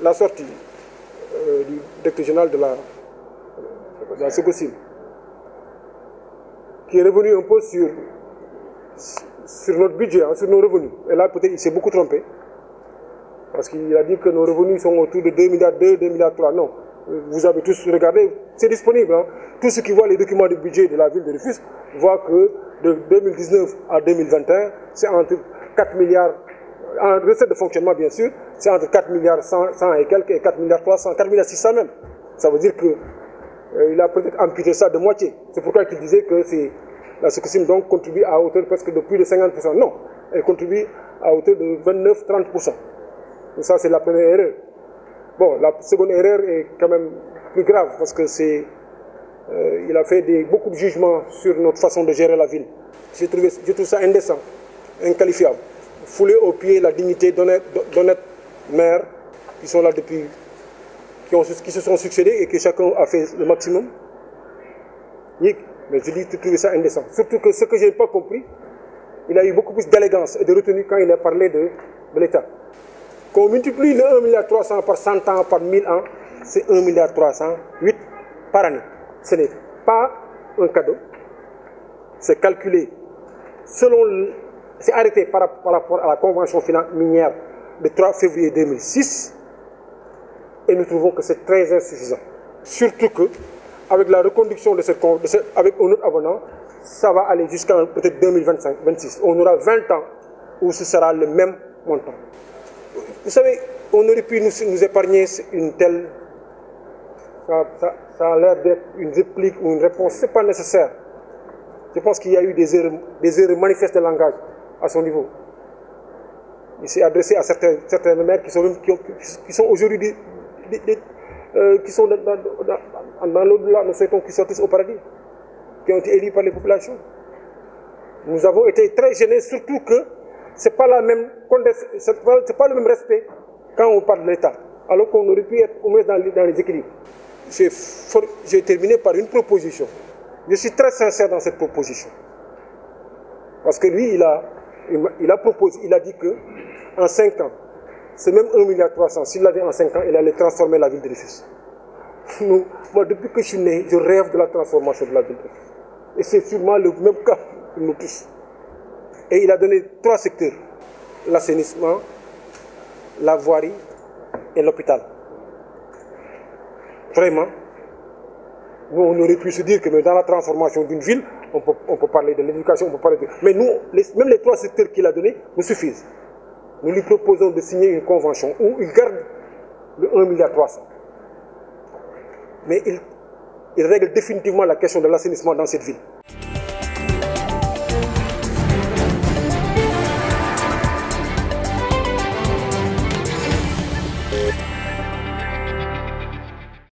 la sortie du directeur général de la Sococim, qui est revenu un peu sur notre budget, hein, sur nos revenus. Et là, peut-être, il s'est beaucoup trompé. Parce qu'il a dit que nos revenus sont autour de 2 milliards 2, 2 milliards 3. Non. Vous avez tous regardé, c'est disponible. Hein. Tous ceux qui voient les documents de budget de la ville de Rufisque voient que de 2019 à 2021, c'est entre 4 milliards, en recette de fonctionnement bien sûr, c'est entre 4 milliards 100 et quelques et 4 milliards 300, 4 milliards 600 même. Ça veut dire qu'il a peut-être amputé ça de moitié. C'est pourquoi il disait que la Sococim donc contribue à hauteur presque de plus de 50%. Non, elle contribue à hauteur de 29-30%. Donc ça, c'est la première erreur. Bon, la seconde erreur est quand même plus grave parce que il a fait beaucoup de jugements sur notre façon de gérer la ville. Je trouve ça indécent, inqualifiable. Fouler aux pieds la dignité d'honnêtes maires qui sont là depuis, qui se sont succédés et que chacun a fait le maximum. Mais je dis, tu trouves ça indécent. Surtout que ce que je n'ai pas compris, il a eu beaucoup plus d'élégance et de retenue quand il a parlé de l'État. Quand on multiplie le 1,3 milliard par 100 ans, par 1000 ans, c'est 1,308 milliard par année. Ce n'est pas un cadeau. C'est calculé selon, c'est arrêté par rapport à la convention minière de 3 février 2006. Et nous trouvons que c'est très insuffisant. Surtout que, avec la reconduction avec un autre avenant, ça va aller jusqu'à peut-être 2025-26. On aura 20 ans où ce sera le même montant. Vous savez, on aurait pu nous épargner une telle... Ça a l'air d'être une réplique ou une réponse. Ce n'est pas nécessaire. Je pense qu'il y a eu des erreurs manifestes de langage à son niveau. Il s'est adressé à certains maires qui sont aujourd'hui qui sont dans l'au-delà, nous souhaitons qu'ils sortent au paradis, qui ont été élus par les populations. Nous avons été très gênés, surtout que ce n'est pas le même respect quand on parle de l'État, alors qu'on aurait pu être au moins dans les équilibres. J'ai terminé par une proposition. Je suis très sincère dans cette proposition. Parce que lui, il a proposé, il a dit que en 5 ans, c'est même 1,3 milliard, s'il l'avait en 5 ans, il allait transformer la ville de Rufisque. Moi, depuis que je suis né, je rêve de la transformation de la ville de Rufisque. Et c'est sûrement le même cas pour nous tous. Et il a donné 3 secteurs. L'assainissement, la voirie et l'hôpital. Vraiment, nous, on aurait pu se dire que dans la transformation d'une ville, on peut parler de l'éducation, on peut parler de... Mais nous, même les 3 secteurs qu'il a donnés nous suffisent. Nous lui proposons de signer une convention où il garde le 1,3 milliard. Mais il règle définitivement la question de l'assainissement dans cette ville.